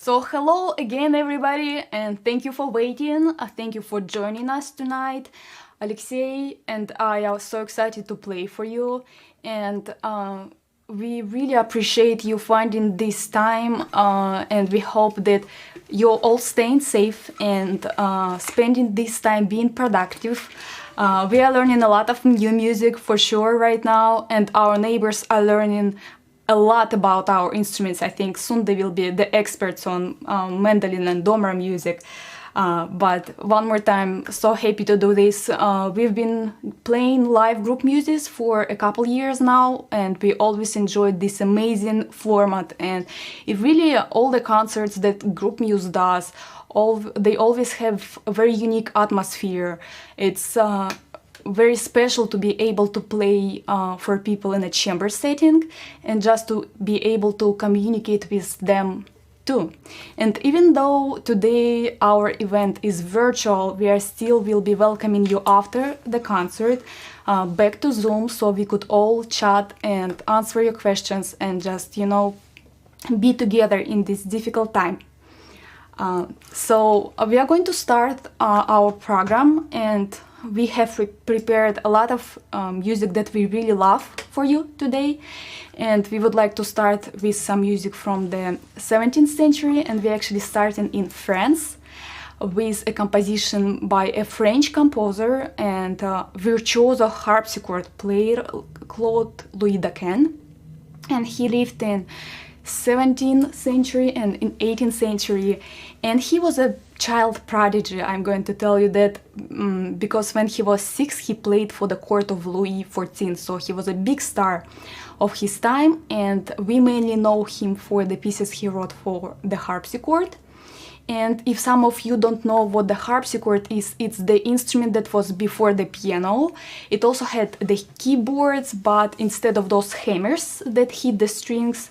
So hello again everybody, and thank you for waiting. Thank you for joining us tonight. Alexei and I are so excited to play for you, and we really appreciate you finding this time, and we hope that you're all staying safe and spending this time being productive. We are learning a lot of new music for sure right now, and our neighbors are learning a lot about our instruments. I think soon they will be the experts on mandolin and domra music. But one more time, so happy to do this. We've been playing live group music for a couple years now, and we always enjoyed this amazing format. And it really, all the concerts that Groupmuse does, they always have a very unique atmosphere. It's very special to be able to play for people in a chamber setting and just to be able to communicate with them too. And even though today our event is virtual, we will be welcoming you after the concert back to Zoom, so we could all chat and answer your questions and just, be together in this difficult time. So we are going to start our program, and we have prepared a lot of music that we really love for you today. And we would like to start with some music from the 17th century, and we're actually starting in France with a composition by a French composer and virtuoso harpsichord player, Claude Louis Daquin. And he lived in 17th century and in 18th century, and he was a child prodigy. I'm going to tell you that because when he was 6 he played for the court of Louis XIV, so he was a big star of his time, and we mainly know him for the pieces he wrote for the harpsichord. And if some of you don't know what the harpsichord is, it's the instrument that was before the piano. It also had the keyboards, but instead of those hammers that hit the strings,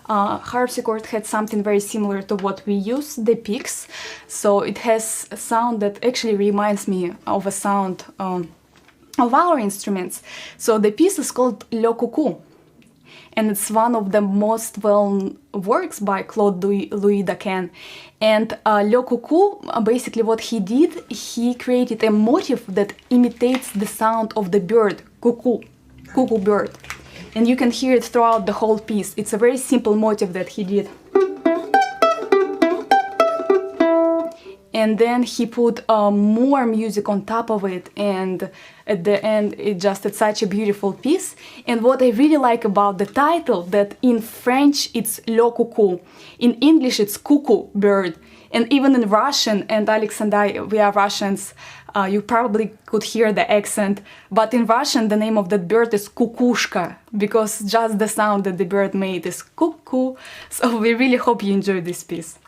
harpsichord had something very similar to what we use, the picks. So it has a sound that actually reminds me of a sound of our instruments. So the piece is called Le Coucou, and it's one of the most well-known works by Claude Louis Daquin. And Le Coucou, basically what he did, he created a motif that imitates the sound of the bird, cuckoo bird. And you can hear it throughout the whole piece. It's a very simple motif that he did. And then he put more music on top of it, and at the end it's such a beautiful piece. And what I really like about the title, that in French it's Le Coucou, in English it's cuckoo bird, and even in Russian, and Alex and I, we are Russians, you probably could hear the accent, but in Russian the name of that bird is kukushka, because just the sound that the bird made is cuckoo. So we really hope you enjoy this piece.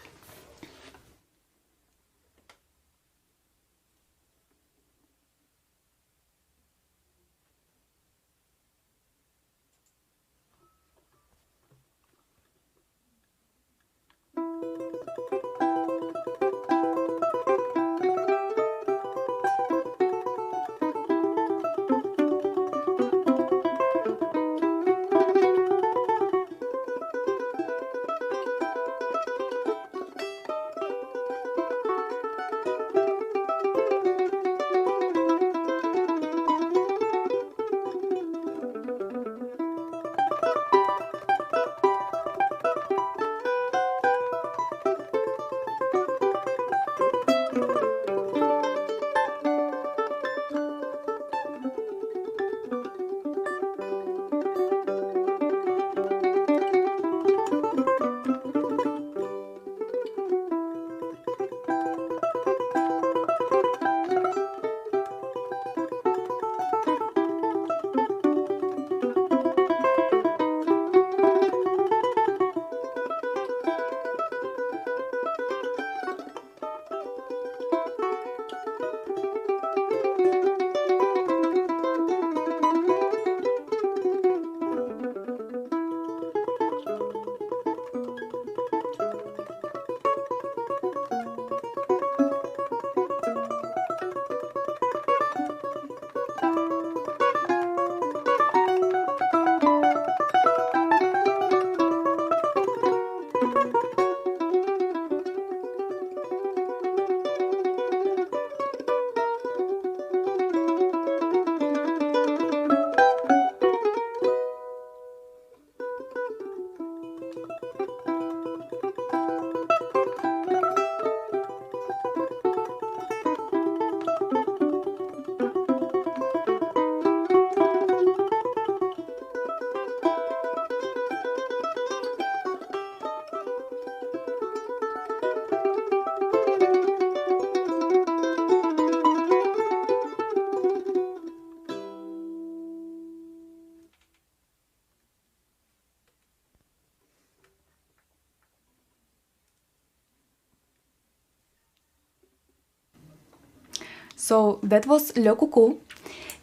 So that was Le Coucou.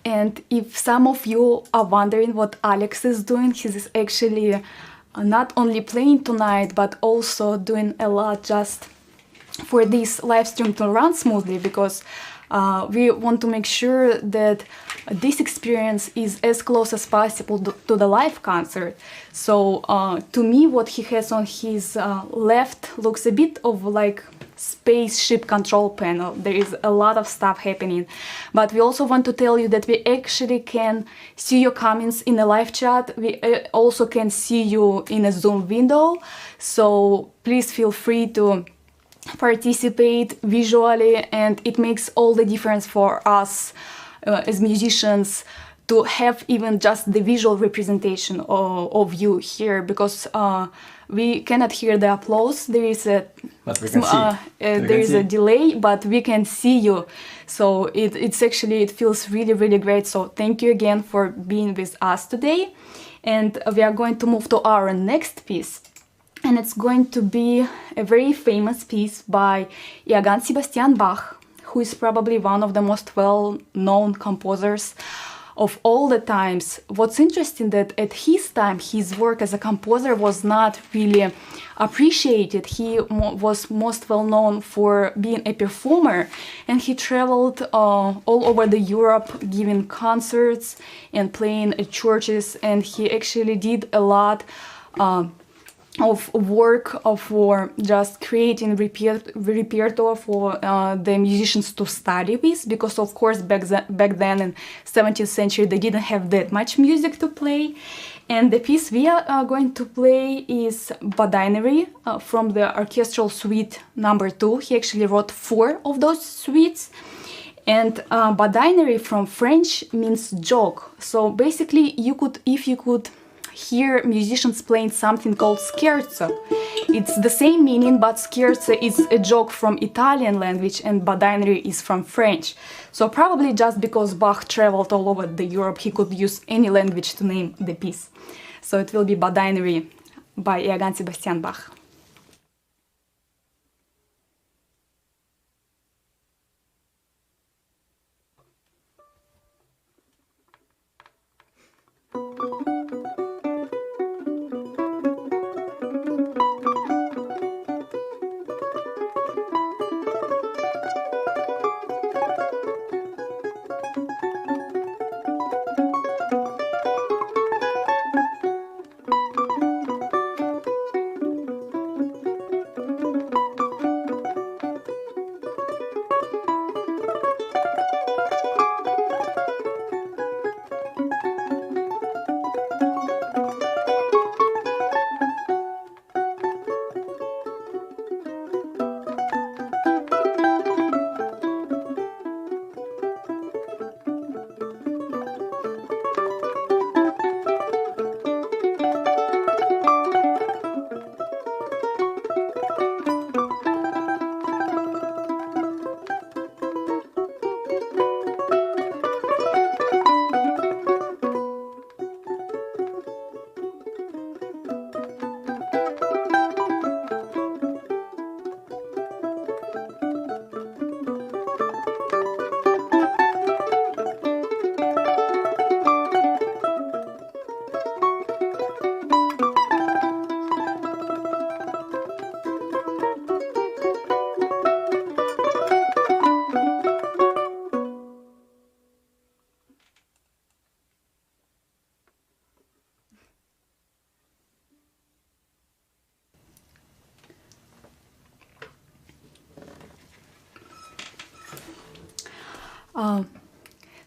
And if some of you are wondering what Alex is doing, he's actually not only playing tonight, but also doing a lot just for this live stream to run smoothly, because we want to make sure that this experience is as close as possible to the live concert. So to me, what he has on his left looks a bit of like spaceship control panel. There is a lot of stuff happening, but we also want to tell you that we actually can see your comments in the live chat. We also can see you in a Zoom window, so please feel free to participate visually, and it makes all the difference for us as musicians to have even just the visual representation of you here, because we cannot hear the applause. There is a delay, but we can see you. So it feels really great. So thank you again for being with us today. And we are going to move to our next piece. And it's going to be a very famous piece by Johann Sebastian Bach, who is probably one of the most well-known composers of all the times. What's interesting that at his time, his work as a composer was not really appreciated. He was most well known for being a performer, and he traveled all over the Europe giving concerts and playing at churches, and he actually did a lot of work for just creating repertoire for the musicians to study with, because of course back then in 17th century they didn't have that much music to play. And the piece we are going to play is Badinery from the orchestral suite number 2. He actually wrote 4 of those suites. And Badinery from French means joke. So basically if you could hear musicians playing something called scherzo. It's the same meaning, but scherzo is a joke from Italian language and Badinery is from French. So probably just because Bach traveled all over the Europe, he could use any language to name the piece. So it will be Badinery by Johann Sebastian Bach.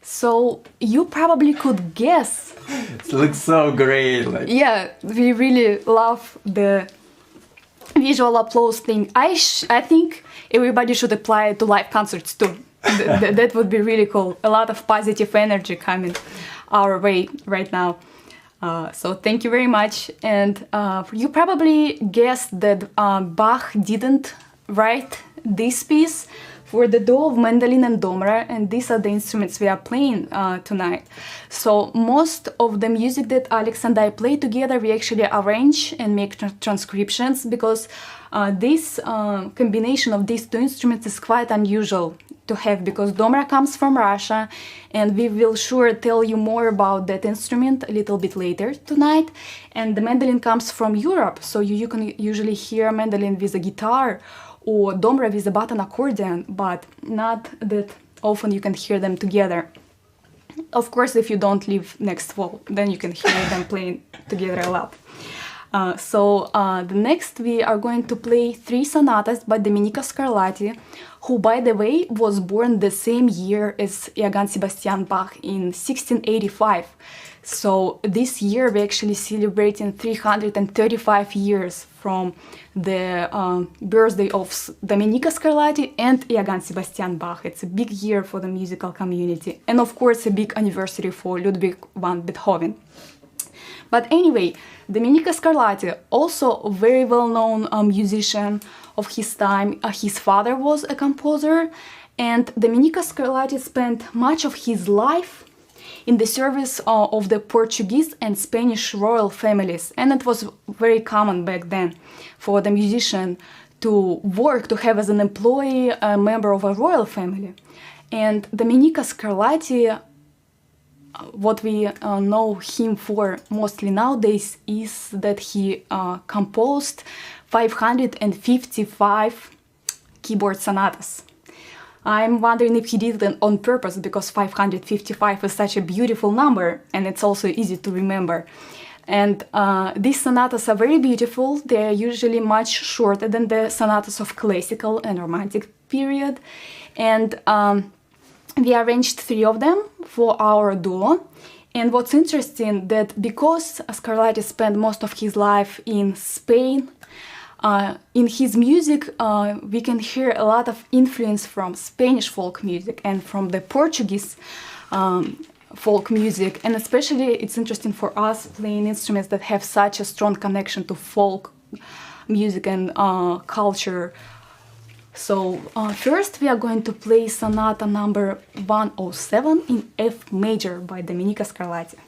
So you probably could guess. It looks so great. Like. Yeah, we really love the visual applause thing. I think everybody should apply it to live concerts too. That would be really cool. A lot of positive energy coming our way right now. So thank you very much. And you probably guessed that Bach didn't write this piece for the duo of mandolin and domra, and these are the instruments we are playing tonight. So most of the music that Alex and I play together, we actually arrange and make transcriptions, because this combination of these two instruments is quite unusual to have, because Domra comes from Russia, and we will sure tell you more about that instrument a little bit later tonight. And the mandolin comes from Europe, so you can usually hear a mandolin with a guitar or Domra with a button accordion, but not that often you can hear them together. Of course, if you don't live next wall, then you can hear them playing together a lot. The next we are going to play 3 sonatas by Domenico Scarlatti, who, by the way, was born the same year as Johann Sebastian Bach in 1685. So this year we're actually celebrating 335 years from the birthday of Domenico Scarlatti and Johann Sebastian Bach. It's a big year for the musical community, and of course a big anniversary for Ludwig van Beethoven. But anyway, Domenico Scarlatti, also a very well-known musician of his time. His father was a composer, and Domenico Scarlatti spent much of his life in the service of the Portuguese and Spanish royal families, and it was very common back then for the musician to work, to have as an employee a member of a royal family. And Domenico Scarlatti, what we know him for mostly nowadays is that he composed 555 keyboard sonatas. I'm wondering if he did it on purpose, because 555 is such a beautiful number and it's also easy to remember. And these sonatas are very beautiful. They are usually much shorter than the sonatas of classical and romantic period. And we arranged 3 of them for our duo. And what's interesting that because Scarlatti spent most of his life in Spain, in his music we can hear a lot of influence from Spanish folk music and from the Portuguese folk music. And especially it's interesting for us playing instruments that have such a strong connection to folk music and culture. So first we are going to play sonata number 107 in F major by Domenico Scarlatti.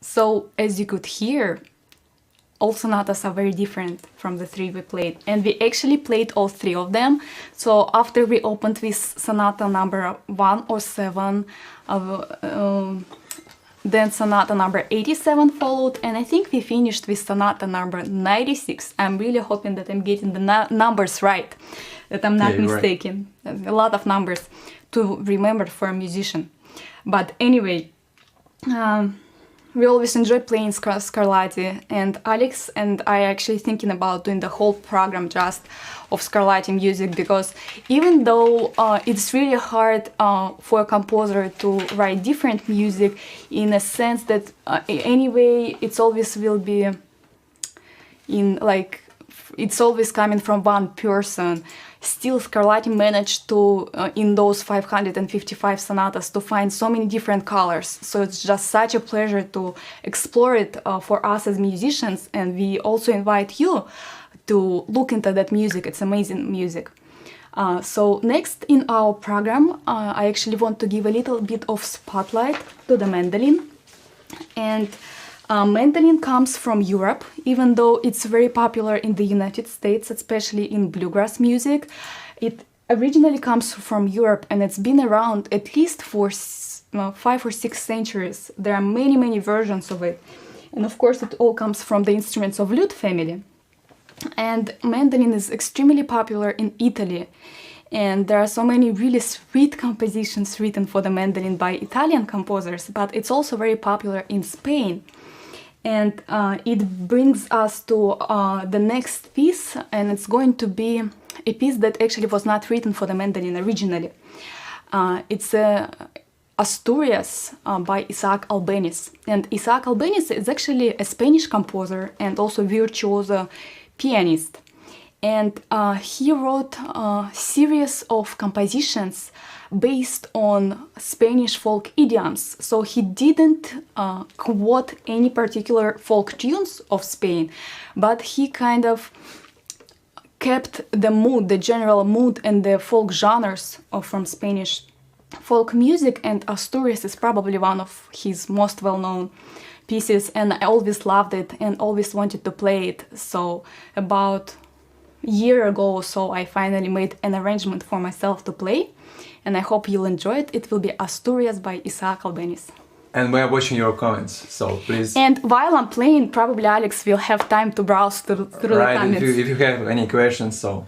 So, as you could hear, all sonatas are very different from the three we played, and we actually played all three of them. So after we opened with sonata number 107, then sonata number 87 followed, and I think we finished with sonata number 96. I'm really hoping that I'm getting the numbers right, that I'm not mistaken. Right. A lot of numbers to remember for a musician. But anyway, we always enjoy playing Scarlatti, and Alex and I are actually thinking about doing the whole program just of Scarlatti music, because even though it's really hard for a composer to write different music, in a sense that anyway it's always will be in like it's always coming from one person. Still, Scarlatti managed to, in those 555 sonatas, to find so many different colors. So it's just such a pleasure to explore it for us as musicians, and we also invite you to look into that music. It's amazing music. So next in our program, I actually want to give a little bit of spotlight to the mandolin. And mandolin comes from Europe, even though it's very popular in the United States, especially in bluegrass music. It originally comes from Europe, and it's been around at least for 5 or 6 centuries. There are many, many versions of it. And of course, it all comes from the instruments of lute family. And mandolin is extremely popular in Italy. And there are so many really sweet compositions written for the mandolin by Italian composers, but it's also very popular in Spain. And it brings us to the next piece, and it's going to be a piece that actually was not written for the mandolin originally. It's Asturias by Isaac Albéniz. And Isaac Albéniz is actually a Spanish composer and also virtuoso pianist. And he wrote a series of compositions based on Spanish folk idioms. So he didn't quote any particular folk tunes of Spain, but he kind of kept the mood, the general mood and the folk genres from Spanish folk music, and Asturias is probably one of his most well-known pieces, and I always loved it and always wanted to play it. So about a year ago or so, I finally made an arrangement for myself to play, and I hope you'll enjoy it. It will be Asturias by Isaac Albéniz. And we are watching your comments, so please. And while I'm playing, probably Alex will have time to browse through the comments. If you have any questions, so.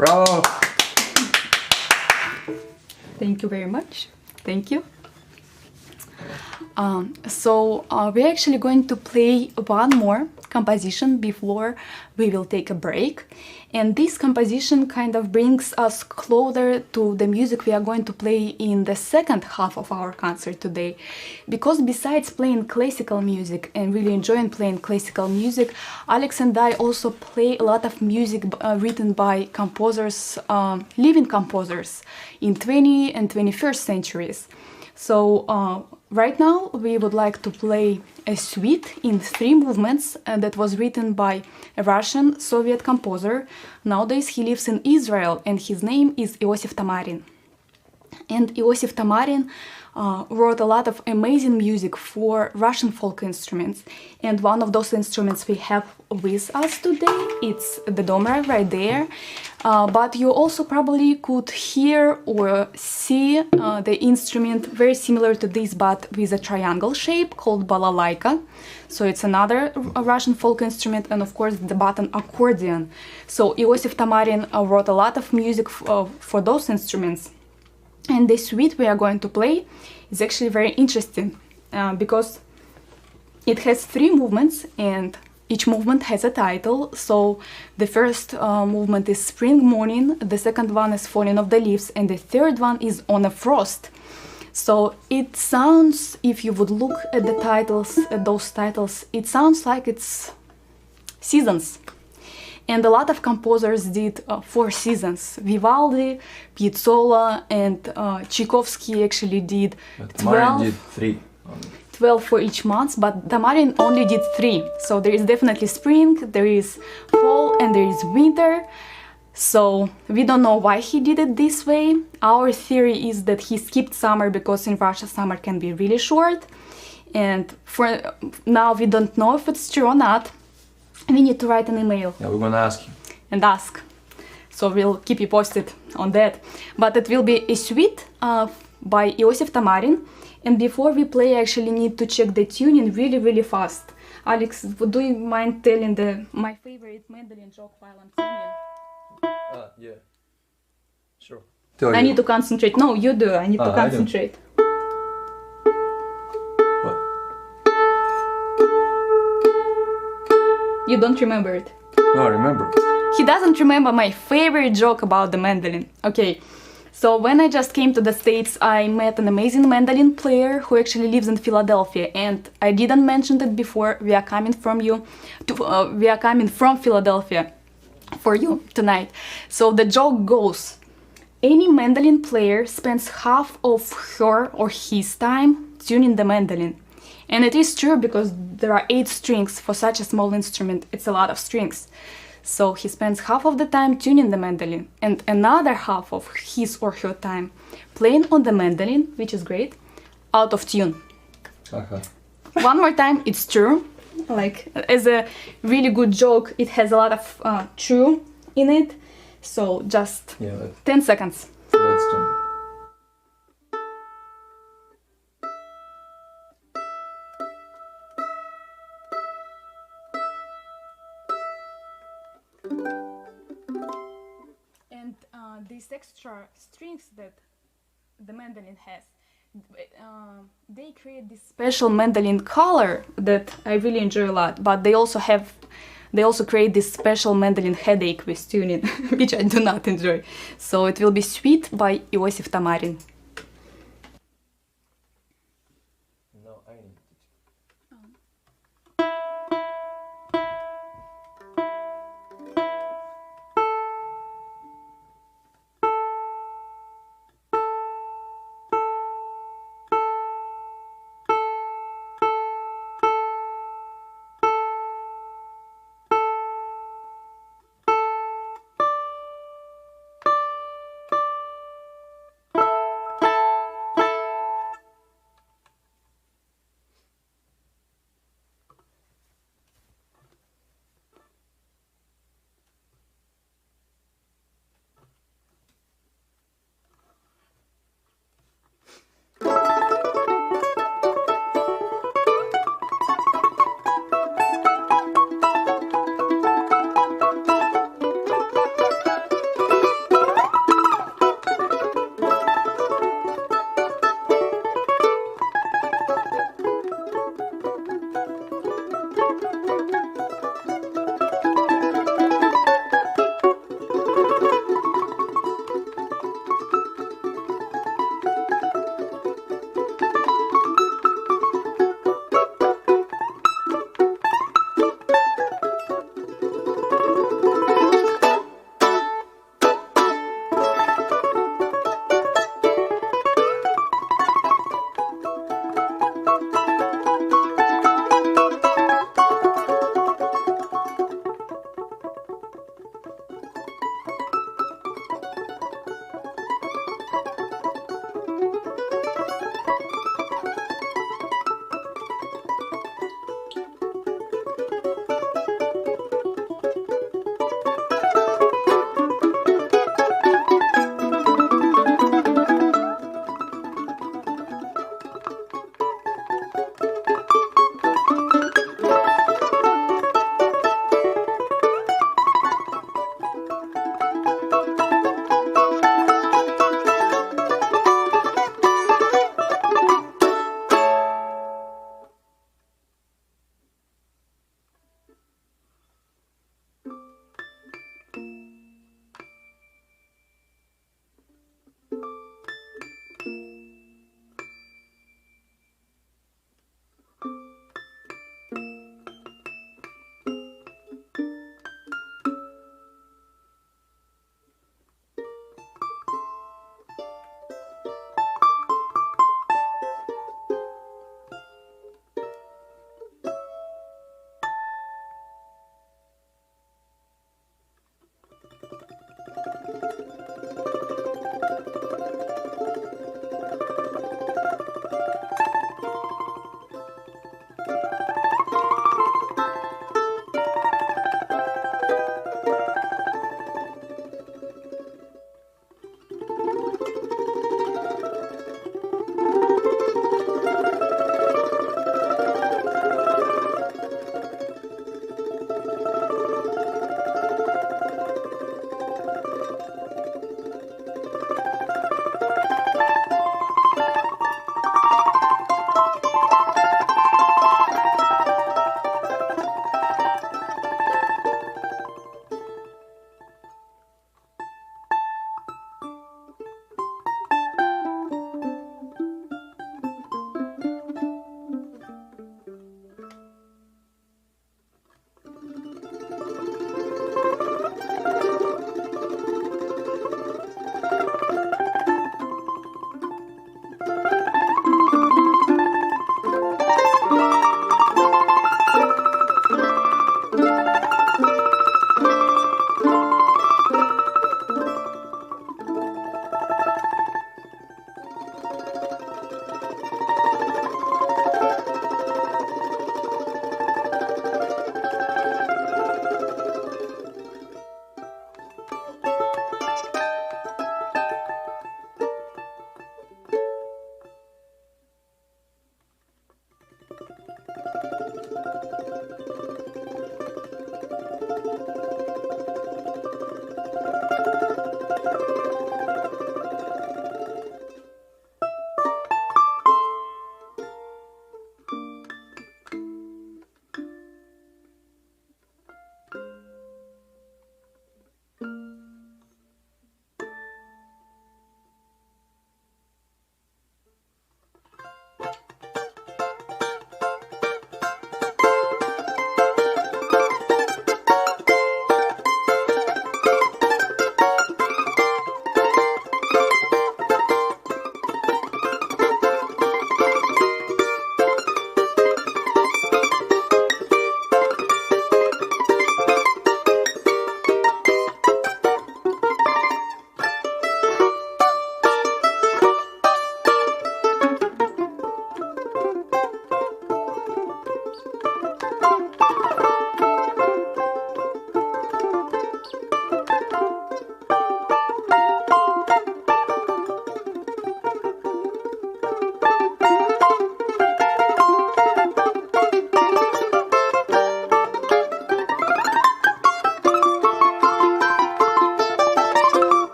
Bravo! Thank you very much. Thank you. We're actually going to play one more composition before we will take a break. And this composition kind of brings us closer to the music we are going to play in the second half of our concert today. Because besides playing classical music and really enjoying playing classical music, Alex and I also play a lot of music written by composers, living composers in 20th and 21st centuries. So right now we would like to play a suite in 3 movements that was written by a Russian Soviet composer. Nowadays he lives in Israel and his name is Iosif Tamarin. And Iosif Tamarin wrote a lot of amazing music for Russian folk instruments. And one of those instruments we have with us today, it's the domra right there. But you also probably could hear or see the instrument very similar to this, but with a triangle shape called balalaika. So it's another Russian folk instrument, and of course the button accordion. So Iosif Tamarin wrote a lot of music for those instruments. And the suite we are going to play is actually very interesting because it has 3 movements and each movement has a title. So the first movement is Spring Morning, the second one is Falling of the Leaves, and the third one is On a Frost. So it sounds, if you would look at the titles, at those titles, it sounds like it's seasons. And a lot of composers did 4 seasons. Vivaldi, Piazzolla, and Tchaikovsky actually did 12. Did 3. 12 for each month, but Tamarin only did 3. So there is definitely spring, there is fall, and there is winter. So we don't know why he did it this way. Our theory is that he skipped summer because in Russia summer can be really short. And for now we don't know if it's true or not. We need to write an email. Yeah, we're gonna ask him. And ask. So we'll keep you posted on that. But it will be a suite by Iosif Tamarin. And before we play, I actually need to check the tuning really fast. Alex, do you mind telling my favorite mandolin joke while I'm tuning? Yeah. Sure. I need to concentrate. No, you do. I need to concentrate. What? You don't remember it? No, I remember. He doesn't remember my favorite joke about the mandolin. Okay, so when I just came to the States, I met an amazing mandolin player who actually lives in Philadelphia, and I didn't mention it before. We are coming from Philadelphia for you tonight. So the joke goes: any mandolin player spends half of her or his time tuning the mandolin. And it is true because there are 8 strings for such a small instrument. It's a lot of strings. So he spends half of the time tuning the mandolin and another half of his or her time playing on the mandolin, which is great, out of tune. One more time, it's true. Like, as a really good joke, it has a lot of true in it. So just 10 seconds. Let's do. And these extra strings that the mandolin has, they create this special mandolin color that I really enjoy a lot. But they also create this special mandolin headache with tuning, which I do not enjoy. So it will be Suite by Iosif Tamarin. No, I need to.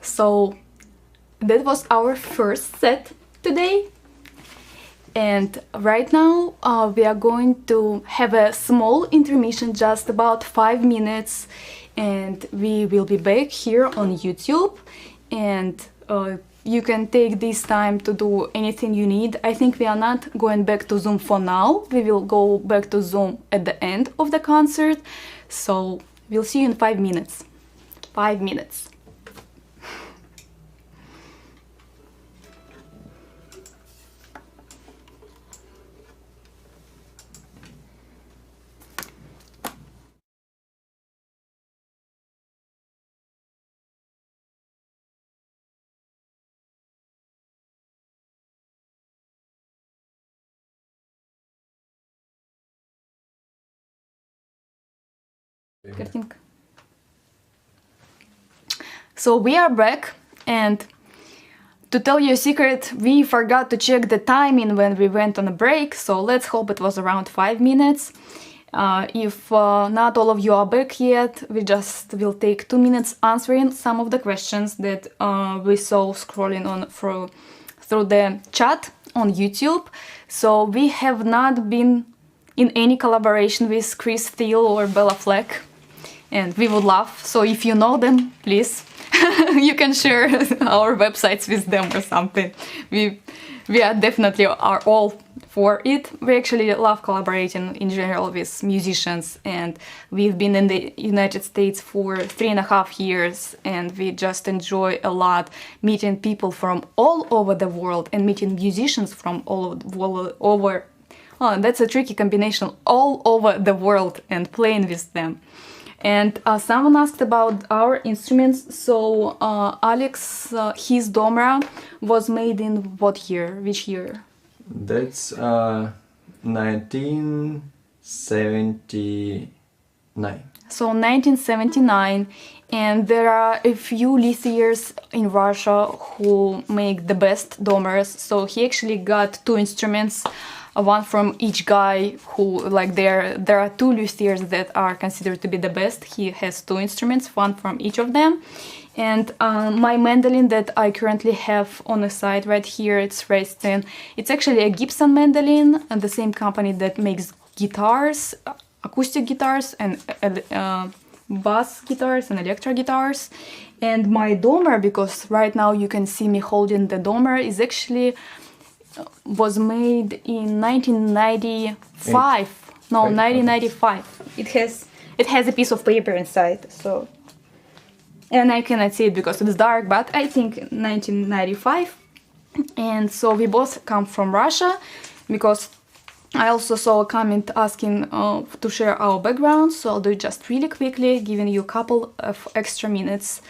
So that was our first set today. And right now we are going to have a small intermission, just about 5 minutes, and we will be back here on YouTube, and you can take this time to do anything you need. I think we are not going back to Zoom for now. We will go back to Zoom at the end of the concert. So we'll see you in 5 minutes. 5 minutes. Картинка. So we are back, and to tell you a secret, we forgot to check the timing when we went on a break, so let's hope it was around 5 minutes. If not all of you are back yet, we just will take 2 minutes answering some of the questions that we saw scrolling on through the chat on YouTube. So we have not been in any collaboration with Chris Steele or Bella Fleck, and we would love, so if you know them, please, you can share our websites with them or something. We are definitely are all for it. We actually love collaborating in general with musicians, and we've been in the United States for 3.5 years, and we just enjoy a lot meeting people from all over the world and meeting musicians from all over. Oh, that's a tricky combination, all over the world, and playing with them. And someone asked about our instruments. So Alex, his Domra was made in what year? Which year? That's 1979. So 1979, and there are a few luthiers in Russia who make the best Domras. So he actually got 2 instruments, one from each guy who, like, there are 2 luthiers that are considered to be the best. He has 2 instruments, one from each of them. And my mandolin that I currently have on the side right here, it's resting. It's actually a Gibson mandolin, and the same company that makes guitars, acoustic guitars, and bass guitars and electric guitars. And my Domer, because right now you can see me holding the Domer, is actually was made in 1995. No, 1995. It has a piece of paper inside, so, and I cannot see it because it's dark, but I think 1995. And so we both come from Russia, because I also saw a comment asking to share our backgrounds, so I'll do it just really quickly, giving you a couple of extra minutes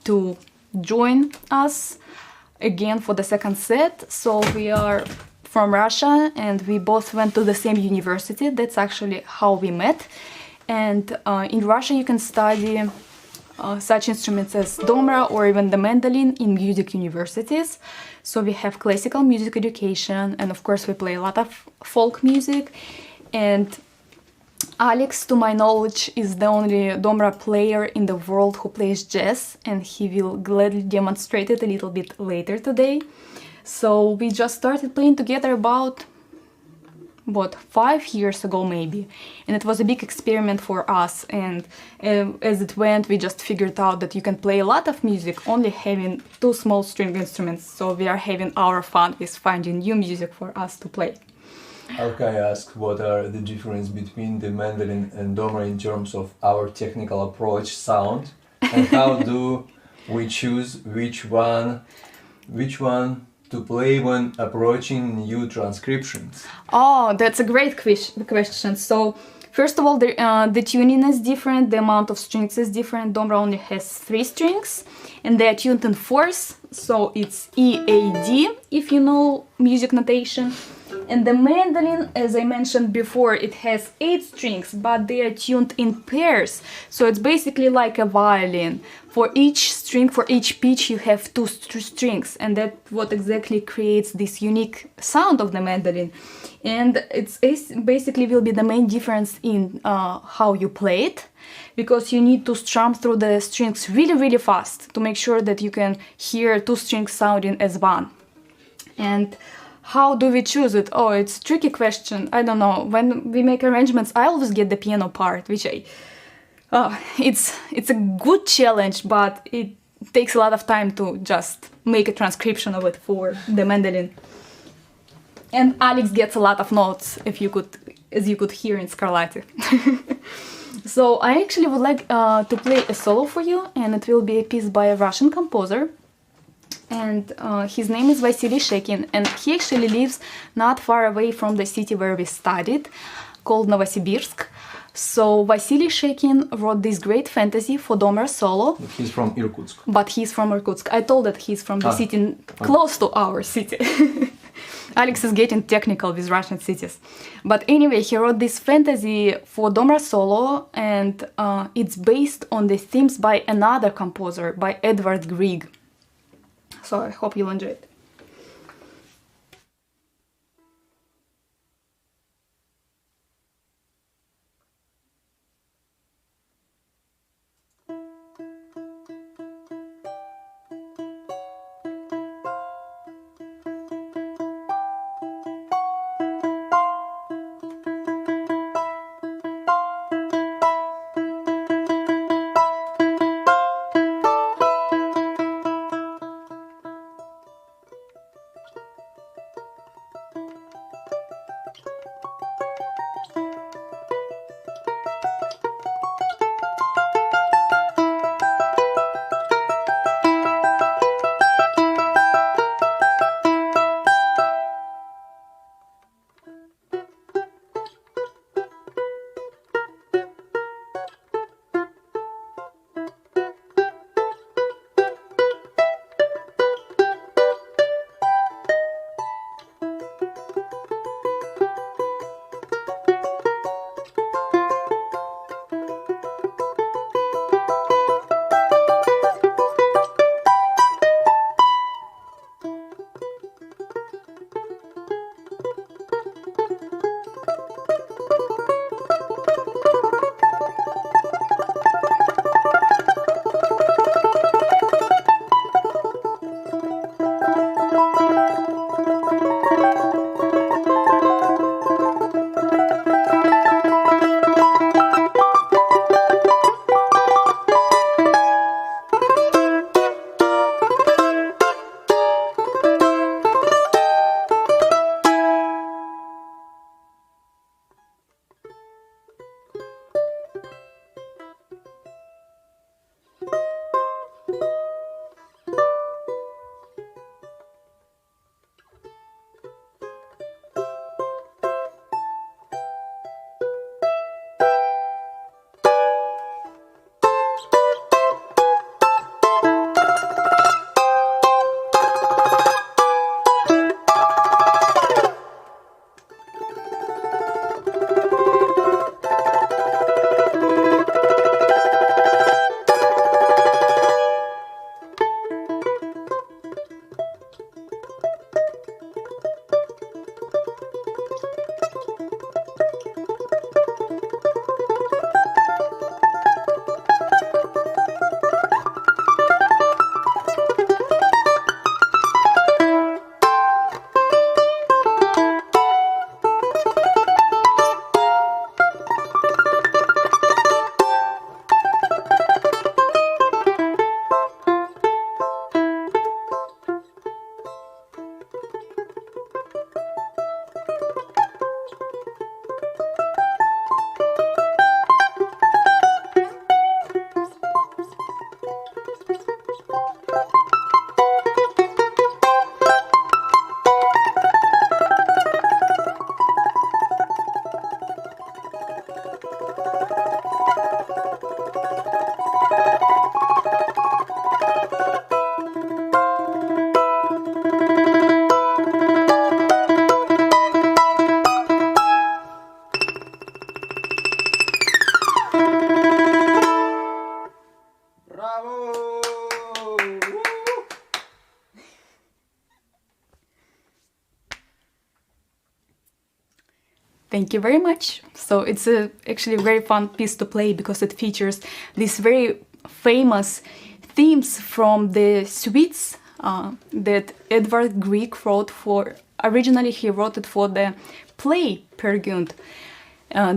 to join us again for the second set. So we are from Russia, and we both went to the same university. That's actually how we met. And in Russia you can study such instruments as Domra or even the mandolin in music universities. So we have classical music education, and of course we play a lot of folk music. And Alex, to my knowledge, is the only Domra player in the world who plays jazz, and he will gladly demonstrate it a little bit later today. So we just started playing together about, what, 5 years ago maybe, and it was a big experiment for us. And as it went, we just figured out that you can play a lot of music only having 2 small string instruments. So we are having our fun with finding new music for us to play. How can I ask, what are the difference between the mandolin and Domra in terms of our technical approach, sound, and how do we choose which one to play when approaching new transcriptions? Oh, that's a great question. So first of all, the tuning is different, the amount of strings is different. Domra only has 3 strings, and they are tuned in fourths, so it's E, A, D, if you know music notation. And the mandolin, as I mentioned before, it has 8 strings, but they are tuned in pairs. So it's basically like a violin. For each string, for each pitch, you have 2 strings, and that's what exactly creates this unique sound of the mandolin. And it's basically will be the main difference in how you play it. because you need to strum through the strings really fast to make sure that you can hear two strings sounding as one. And how do we choose it? Oh, it's a tricky question. I don't know. When we make arrangements, I always get the piano part, which it's a good challenge, but it takes a lot of time to just make a transcription of it for the mandolin. And Alex gets a lot of notes, as you could hear in Scarlatti. So I actually would like to play a solo for you, and it will be a piece by a Russian composer. And his name is Vasily Shekin, and he actually lives not far away from the city where we studied, called Novosibirsk. So Vasily Shekin wrote this great fantasy for Domer solo. He's from Irkutsk. But he's from Irkutsk. I told that he's from the city close to our city. Alex is getting technical with Russian cities. But anyway, he wrote this fantasy for Domer solo, and it's based on the themes by another composer, by Edvard Grieg. So I hope you'll enjoy it. Thank you very much. So it's actually a very fun piece to play because it features these very famous themes from the suites that Edvard Grieg wrote for. Originally, he wrote it for the play Peer Gynt,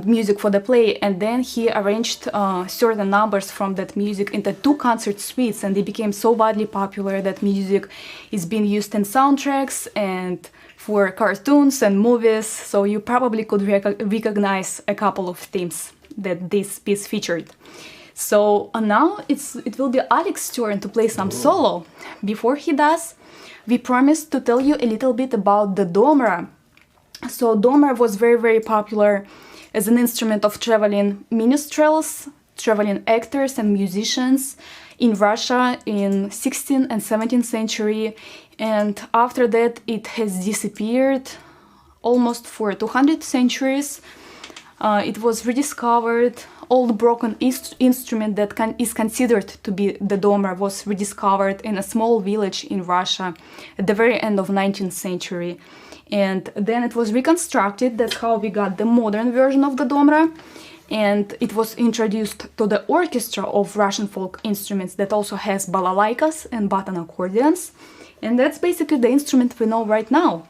music for the play, and then he arranged certain numbers from that music into 2 concert suites, and they became so widely popular that music is being used in soundtracks and for cartoons and movies, so you probably could recognize a couple of themes that this piece featured. So now it will be Alex's turn to play some solo. Before he does, we promised to tell you a little bit about the domra. So domra was very, very popular as an instrument of traveling minstrels, traveling actors and musicians in Russia in 16th and 17th century, and after that it has disappeared almost for 200 centuries. It was rediscovered. Old broken instrument that is considered to be the domra was rediscovered in a small village in Russia at the very end of 19th century. And then it was reconstructed. That's how we got the modern version of the domra. And it was introduced to the orchestra of Russian folk instruments that also has balalaikas and button accordions. And that's basically the instrument we know right now.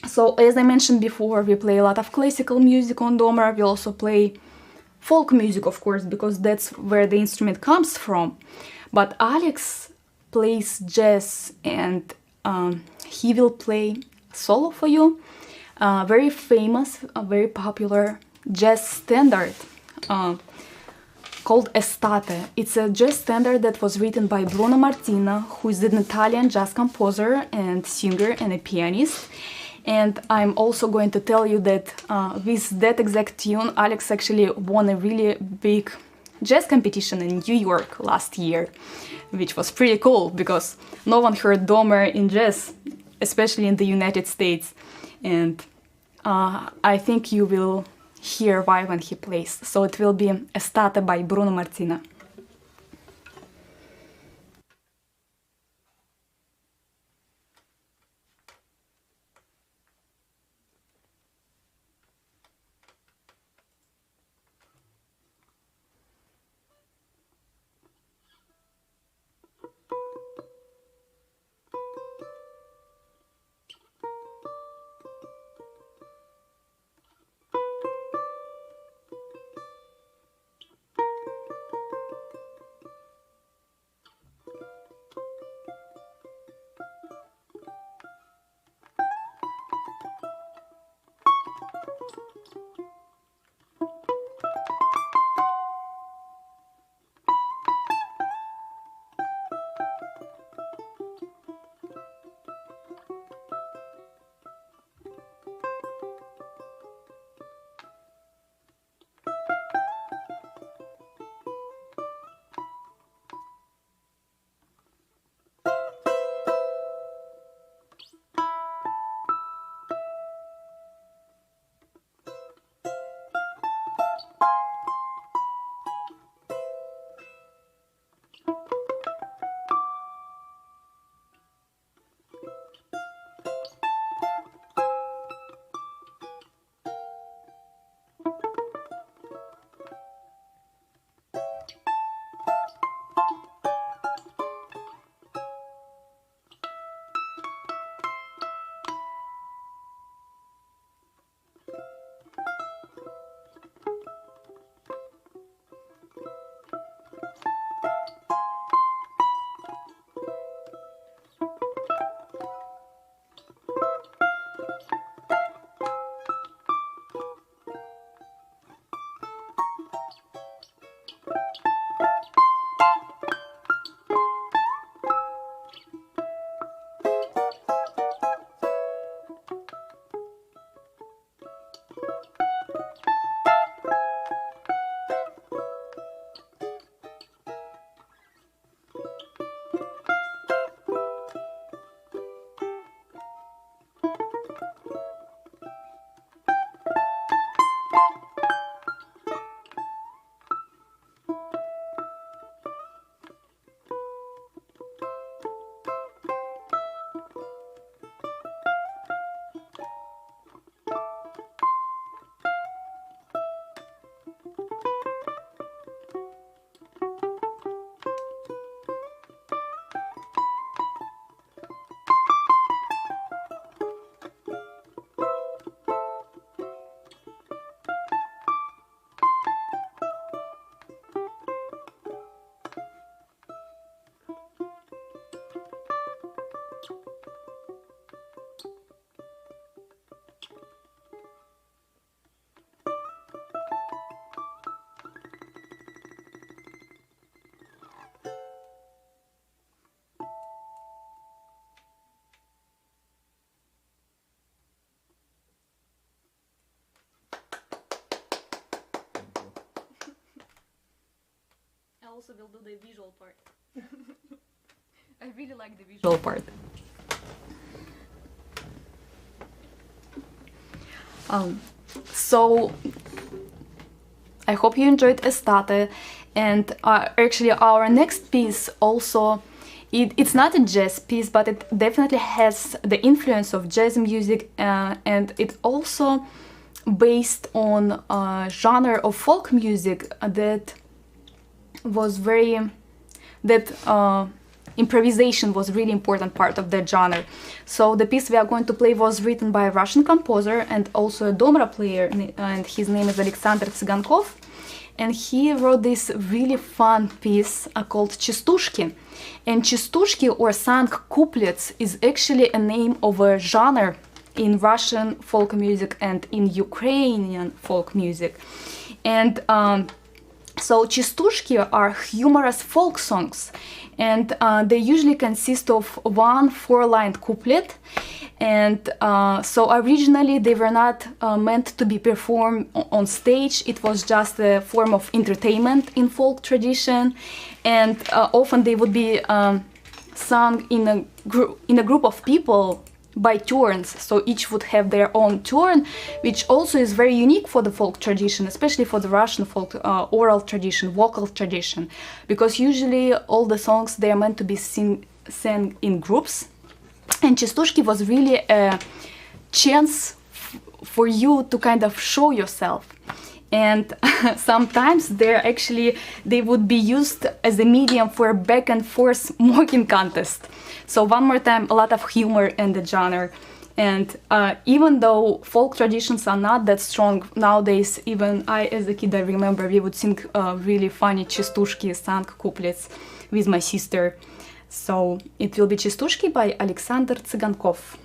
So as I mentioned before, we play a lot of classical music on domra. We also play folk music, of course, because that's where the instrument comes from. But Alex plays jazz, and he will play solo for you. Very famous, very popular jazz standard called Estate. It's a jazz standard that was written by Bruno Martina, who is an Italian jazz composer and singer and a pianist. And I'm also going to tell you that with that exact tune, Alex actually won a really big jazz competition in New York last year, which was pretty cool because no one heard domra in jazz, especially in the United States. And I think you will hear why when he plays. So it will be Estate by Bruno Martina. also will do the visual part. I really like the visual part. So I hope you enjoyed Estate, and actually our next piece also, it's not a jazz piece, but it definitely has the influence of jazz music, and it's also based on a genre of folk music that was improvisation was really important part of that genre. So the piece we are going to play was written by a Russian composer and also a domra player, and his name is Alexander Tsigankov, and he wrote this really fun piece called Частушки. And Частушки, or sung couplets, is actually a name of a genre in Russian folk music and in Ukrainian folk music. And so Частушки are humorous folk songs, and they usually consist of one 4-line couplet. And so originally they were not meant to be performed on stage. It was just a form of entertainment in folk tradition, and often they would be sung in a group of people by turns, so each would have their own turn, which also is very unique for the folk tradition, especially for the Russian folk oral tradition, vocal tradition, because usually all the songs, they are meant to be sang in groups, and Частушки was really a chance for you to kind of show yourself. And sometimes they would be used as a medium for a back and forth mocking contest. So one more time, a lot of humor in the genre. And even though folk traditions are not that strong nowadays, even I as a kid, I remember we would sing really funny частушки, sung couplets with my sister. So it will be Частушки by Alexander Tsigankov.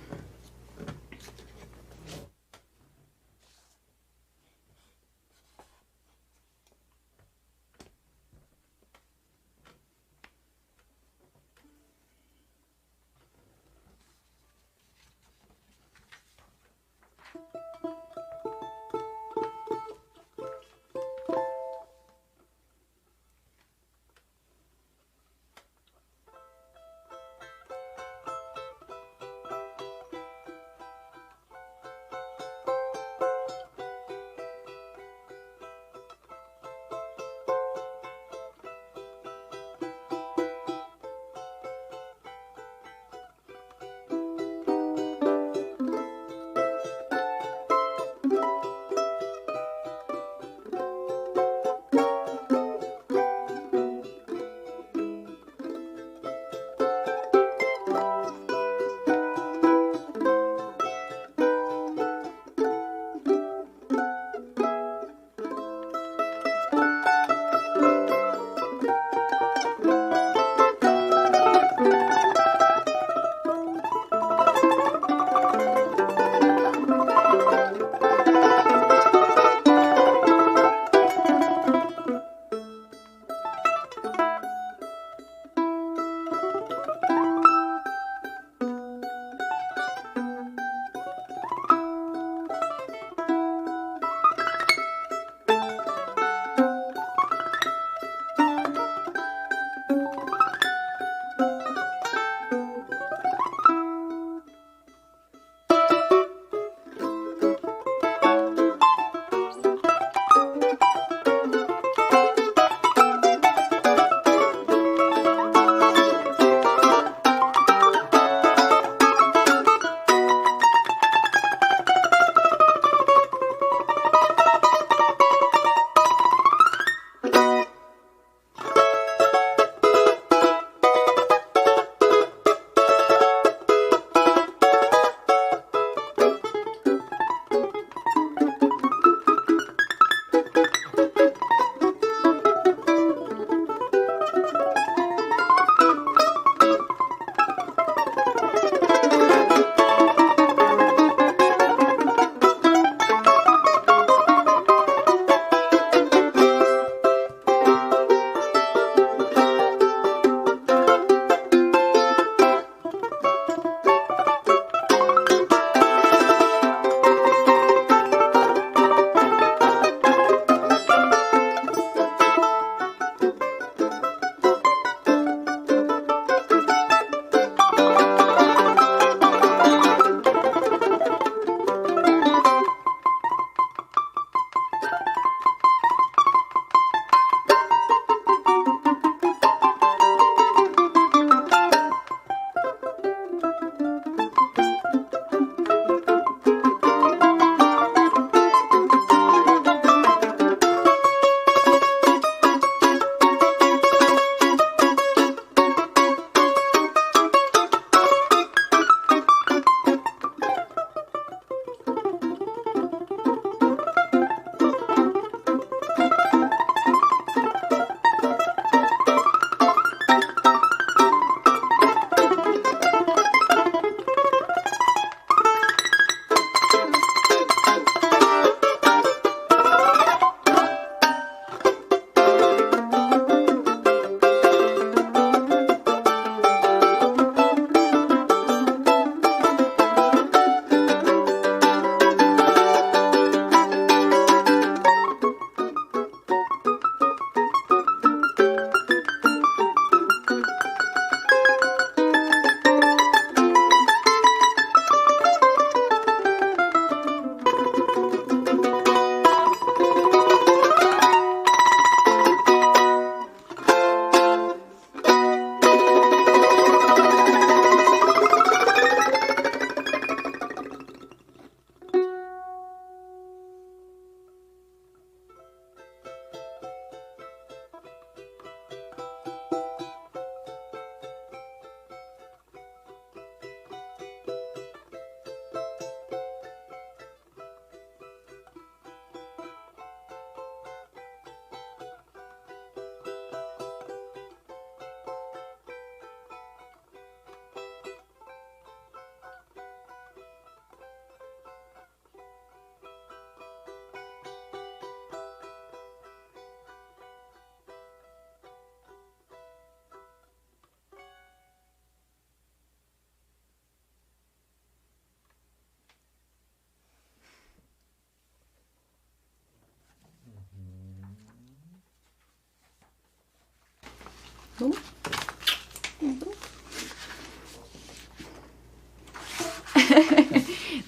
Boom.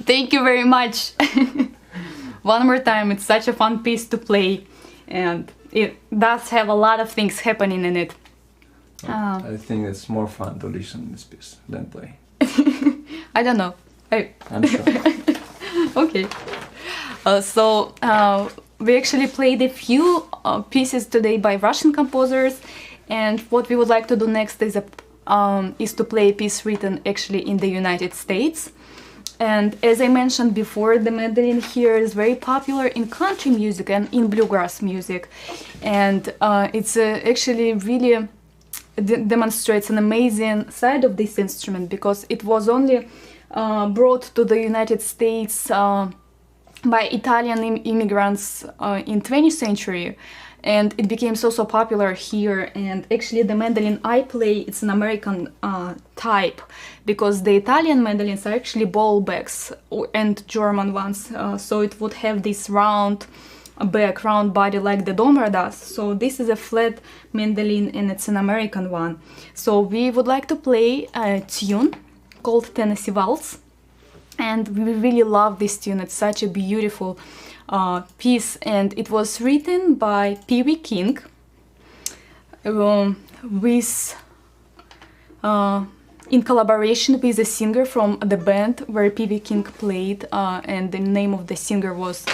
Thank you very much. One more time, it's such a fun piece to play, and it does have a lot of things happening in it. I think it's more fun to listen to this piece than play. I don't know. I'm sure. Okay. We actually played a few pieces today by Russian composers, and what we would like to do next is to play a piece written actually in the United States. And as I mentioned before, the mandolin here is very popular in country music and in bluegrass music, and it's actually really demonstrates an amazing side of this instrument, because it was only brought to the United States by Italian immigrants in 20th century, and it became so popular here. And actually the mandolin I play, it's an American type, because the Italian mandolins are actually ball backs and German ones, so it would have this round back, round body like the Domer does. So this is a flat mandolin and it's an American one. So we would like to play a tune called Tennessee Waltz, and we really love this tune. It's such a beautiful piece, and it was written by P.V. King in collaboration with a singer from the band where P.V. King played, and the name of the singer was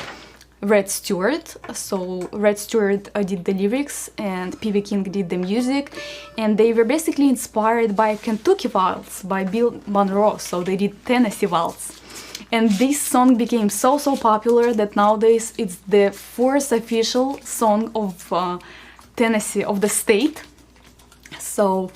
Red Stewart. So Red Stewart did the lyrics and P.V. King did the music, and they were basically inspired by Kentucky Waltz by Bill Monroe, so they did Tennessee Waltz. And this song became so popular that nowadays it's the fourth official song of Tennessee, of the state. So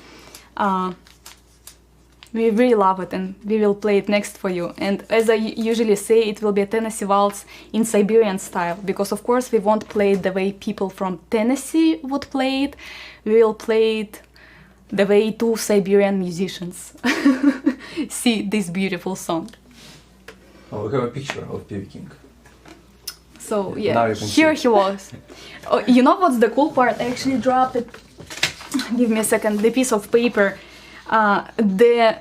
we really love it, and we will play it next for you. And as I usually say, it will be a Tennessee Waltz in Siberian style, because of course we won't play it the way people from Tennessee would play it. We will play it the way two Siberian musicians see this beautiful song. Oh, we have a picture of P.V. King. So Now yeah, you can here see. he was. Oh, you know what's the cool part? I actually dropped it. Give me a second. The piece of paper. The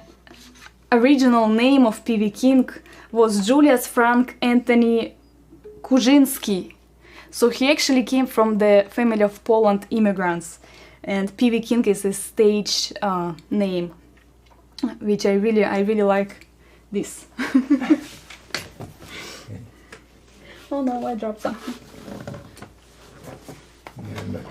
original name of P.V. King was Julius Frank Anthony Kuczynski. So he actually came from the family of Poland immigrants, and P.V. King is a stage name, which I really like this. Oh no, I dropped something. Yeah,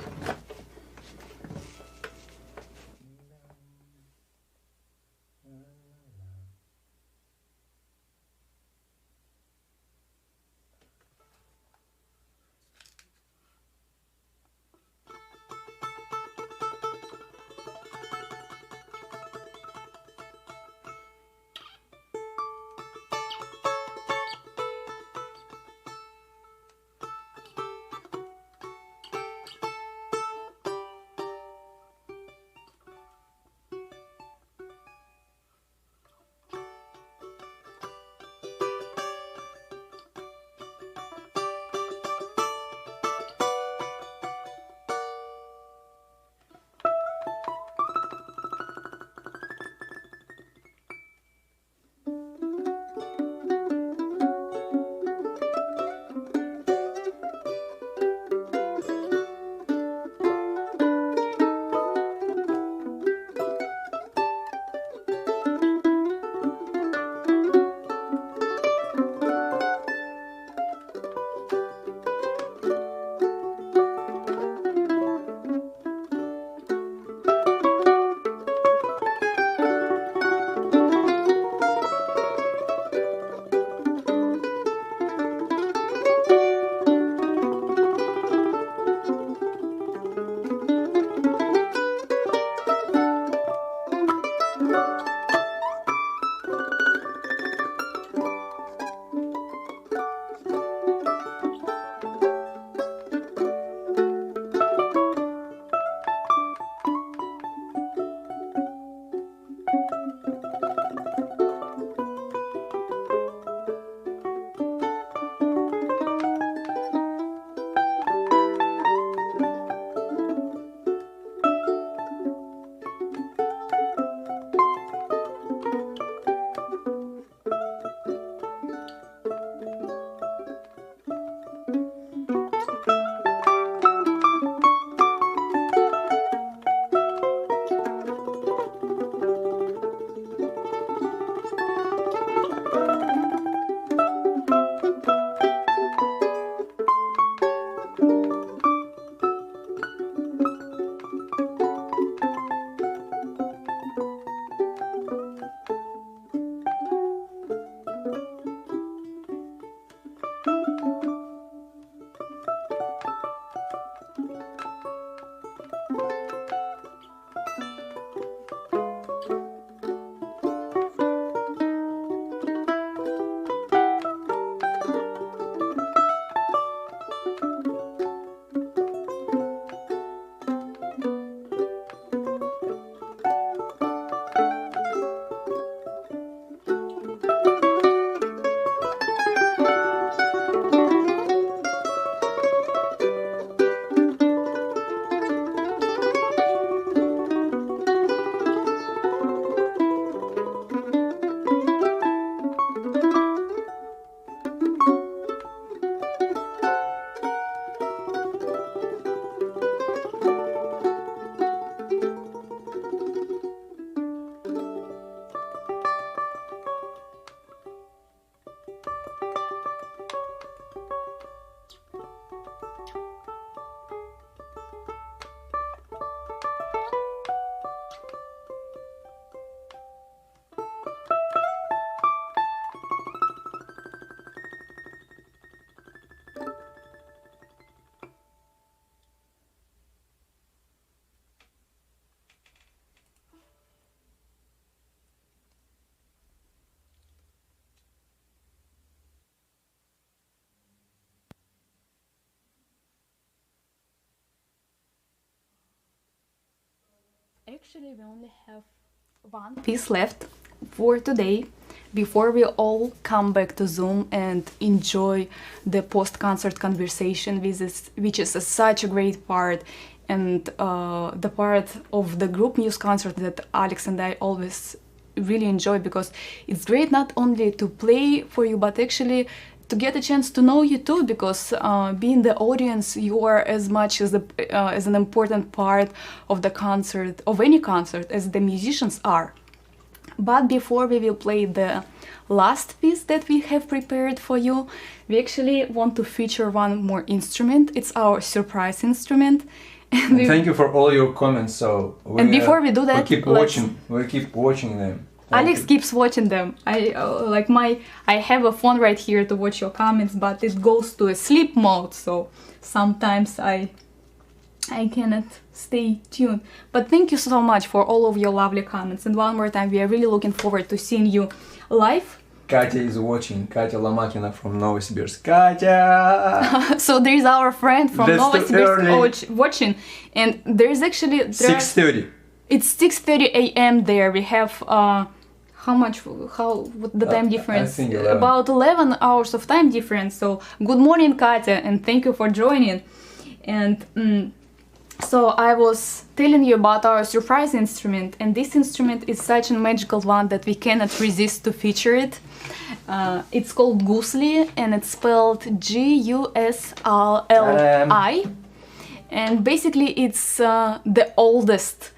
actually we only have one piece left for today before we all come back to Zoom and enjoy the post-concert conversation, which is such a great part, and the part of the Groupmuse concert that Alex and I always really enjoy, because it's great not only to play for you but actually to get a chance to know you too, because being the audience, you are as much as an important part of the concert, of any concert, as the musicians are. But before we will play the last piece that we have prepared for you, we actually want to feature one more instrument. It's our surprise instrument. And thank you for all your comments. So before we do that, we keep watching them. Alex keeps watching them. I have a phone right here to watch your comments, but it goes to a sleep mode, so sometimes I cannot stay tuned. But thank you so much for all of your lovely comments, and one more time, we are really looking forward to seeing you live. Katya is watching. Katya Lomakina from Novosibirsk. Katya! So there is our friend from Novosibirsk watching, and there is actually 6:30. It's 6:30 a.m. there. We have what the time difference? I think 11. About 11 hours of time difference. So good morning, Katya, and thank you for joining. And so I was telling you about our surprise instrument, and this instrument is such a magical one that we cannot resist to feature it. It's called Gusli, and it's spelled Gusli, and basically it's the oldest.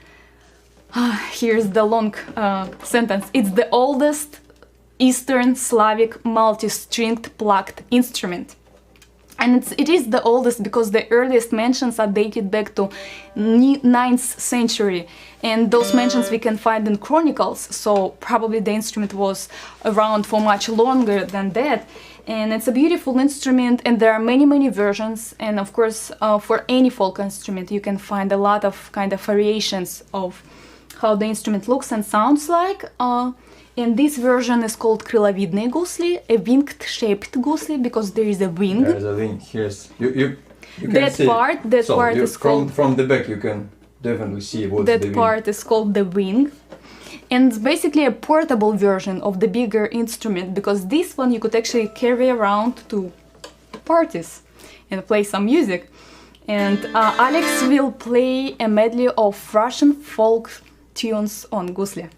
Here's the long sentence. It's the oldest Eastern Slavic multi-stringed plucked instrument. And it is the oldest because the earliest mentions are dated back to 9th century. And those mentions we can find in chronicles, so probably the instrument was around for much longer than that. And it's a beautiful instrument, and there are many versions. And of course, for any folk instrument, you can find a lot of kind of variations of how the instrument looks and sounds like. And this version is called Krylovidny gusli, a winged-shaped gusli, because there is a wing. There's a wing. Here's you can that see part is called. From the back you can definitely see what's the wing. That part is called the wing, and it's basically a portable version of the bigger instrument, because this one you could actually carry around to parties and play some music. And Alex will play a medley of Russian folk tunes on gusli.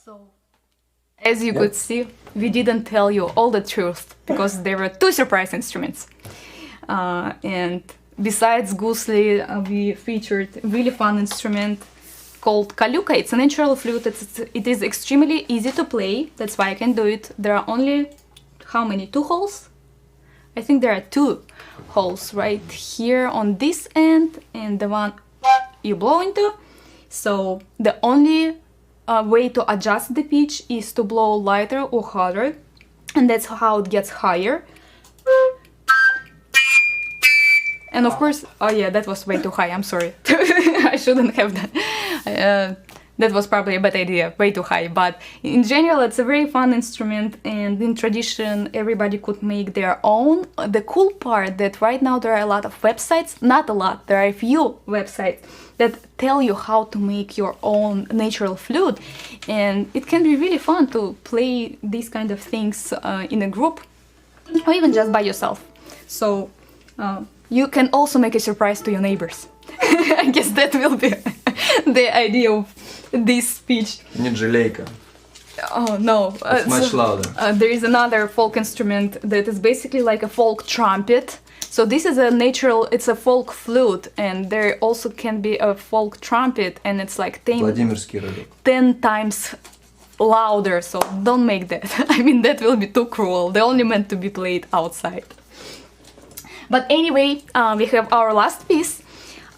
So, as you could see, we didn't tell you all the truth because there were two surprise instruments. And besides Gusli, we featured a really fun instrument called Kaluka. It's a natural flute. It is extremely easy to play. That's why I can do it. There are only, how many? 2 holes? I think there are 2 holes right here on this end and the one you blow into. So the only way to adjust the pitch is to blow lighter or harder, and that's how it gets higher. And of course, oh yeah, that was way too high, I'm sorry. I shouldn't have that. That was probably a bad idea, way too high. But in general, it's a very fun instrument, and in tradition, everybody could make their own. The cool part that right now there are a lot of websites, not a lot, there are a few websites that tell you how to make your own natural flute. And it can be really fun to play these kind of things in a group, or even just by yourself. So you can also make a surprise to your neighbors. I guess that will be the idea of this speech. Не жалейка. Oh no. It's much louder. There is another folk instrument that is basically like a folk trumpet. So this is a natural, it's a folk flute, and there also can be a folk trumpet, and it's like 10 times louder, so don't make that. I mean, that will be too cruel. They're only meant to be played outside. But anyway, we have our last piece.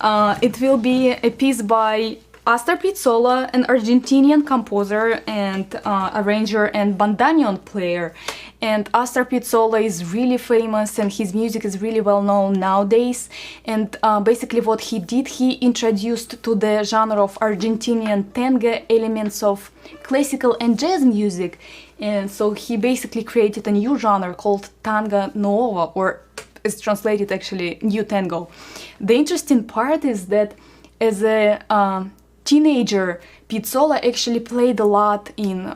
It will be a piece by Astor Piazzolla, an Argentinian composer and arranger and bandoneon player. And Astor Piazzolla is really famous, and his music is really well known nowadays. And basically what he did, he introduced to the genre of Argentinian tango elements of classical and jazz music. And so he basically created a new genre called tango nuova, or it's translated actually new tango. The interesting part is that as a teenager, Piazzolla actually played a lot in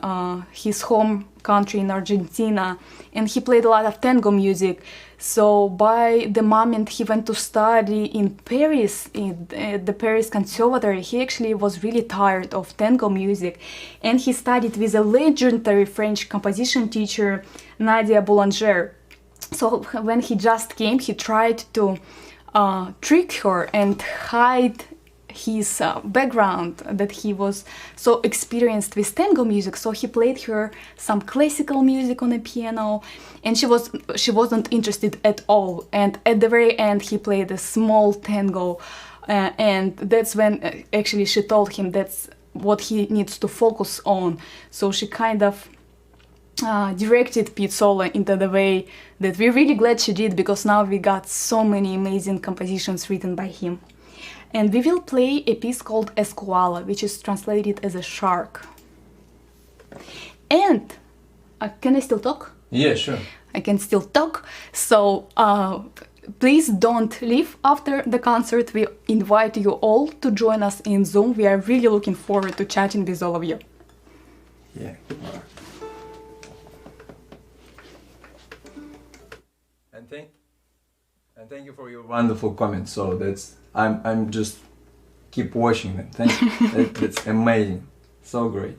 his home country in Argentina, and he played a lot of tango music. So by the moment he went to study in Paris, in the Paris Conservatory, he actually was really tired of tango music, and he studied with a legendary French composition teacher, Nadia Boulanger. So when he just came, he tried to trick her and hide his background, that he was so experienced with tango music. So he played her some classical music on a piano, and she wasn't interested at all. And at the very end, he played a small tango, and that's when actually she told him that's what he needs to focus on. So she kind of directed Piazzolla into the way that we're really glad she did, because now we got so many amazing compositions written by him. And we will play a piece called Escuala, which is translated as a shark. And can I still talk? Yeah, sure. I can still talk. So please don't leave after the concert. We invite you all to join us in Zoom. We are really looking forward to chatting with all of you. Yeah. And thank you for your wonderful comments. So that's I'm just keep watching them. Thank you. That's amazing. So great.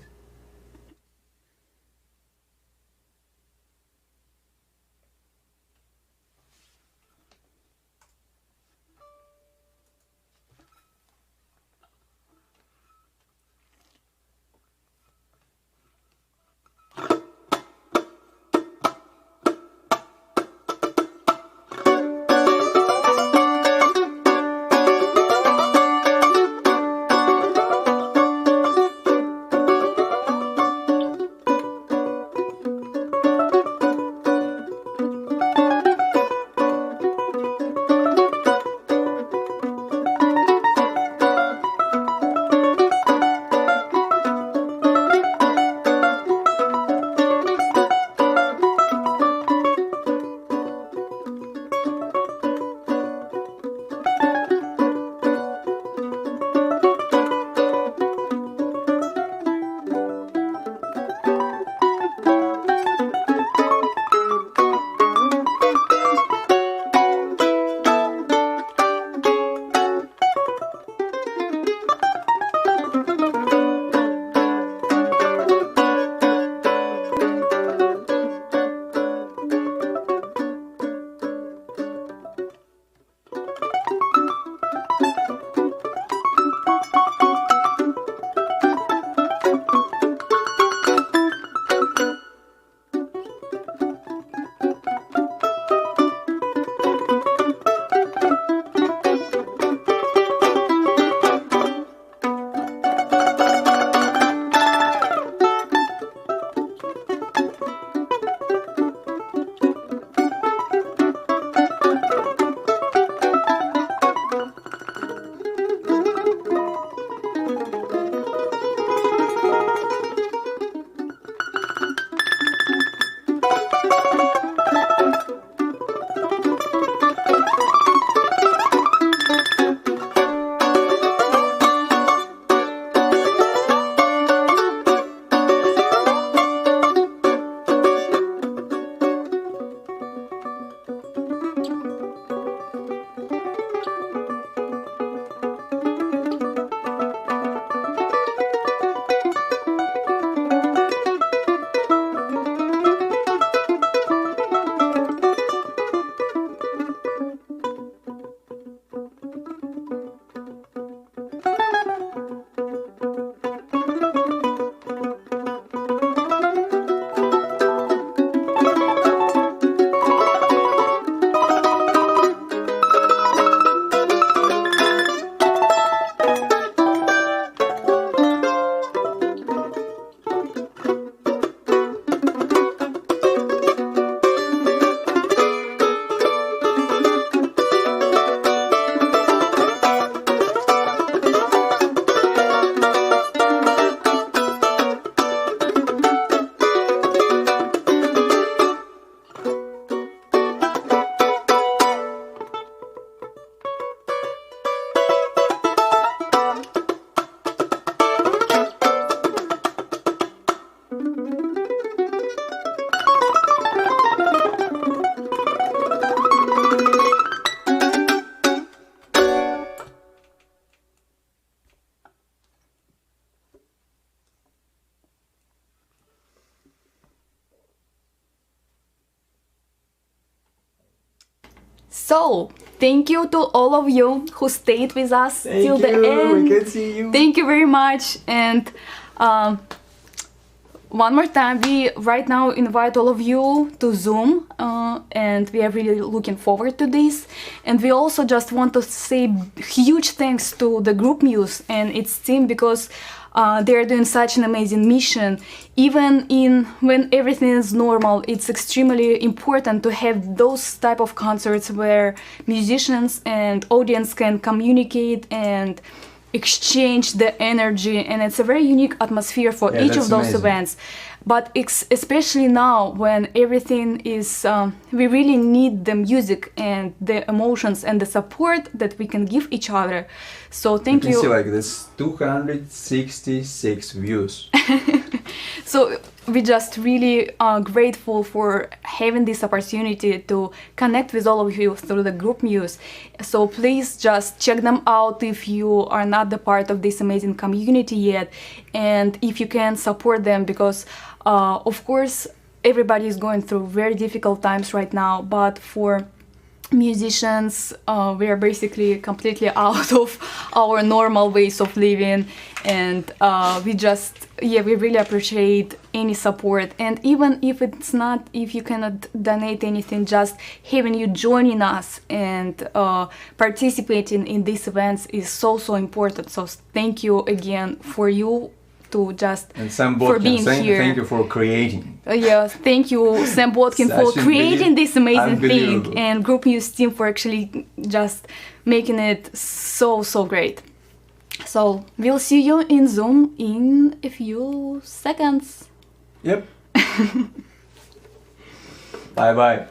So, thank you to all of you who stayed with us till the end. We can see you. Thank you very much. And one more time, we right now invite all of you to Zoom, and we are really looking forward to this. And we also just want to say huge thanks to the Groupmuse and its team, because they are doing such an amazing mission. Even when everything is normal, it's extremely important to have those type of concerts where musicians and audience can communicate and exchange the energy, and it's a very unique atmosphere for each of those events. But especially now when everything is, we really need the music and the emotions and the support that we can give each other. So thank you. You can see like this 266 views. So we just really are grateful for having this opportunity to connect with all of you through the Groupmuse. So please just check them out if you are not the part of this amazing community yet, and if you can support them, because of course everybody is going through very difficult times right now, but for musicians, we are basically completely out of our normal ways of living, and we really appreciate any support. And even if if you cannot donate anything, just having you joining us and participating in these events is so important. So thank you again for you to just and Sam for Botkin, being here. Thank you for creating. Yes, thank you, Sam Botkin, for creating this amazing thing, and Groupmuse team for actually just making it so great. So we'll see you in Zoom in a few seconds. Yep. Bye bye.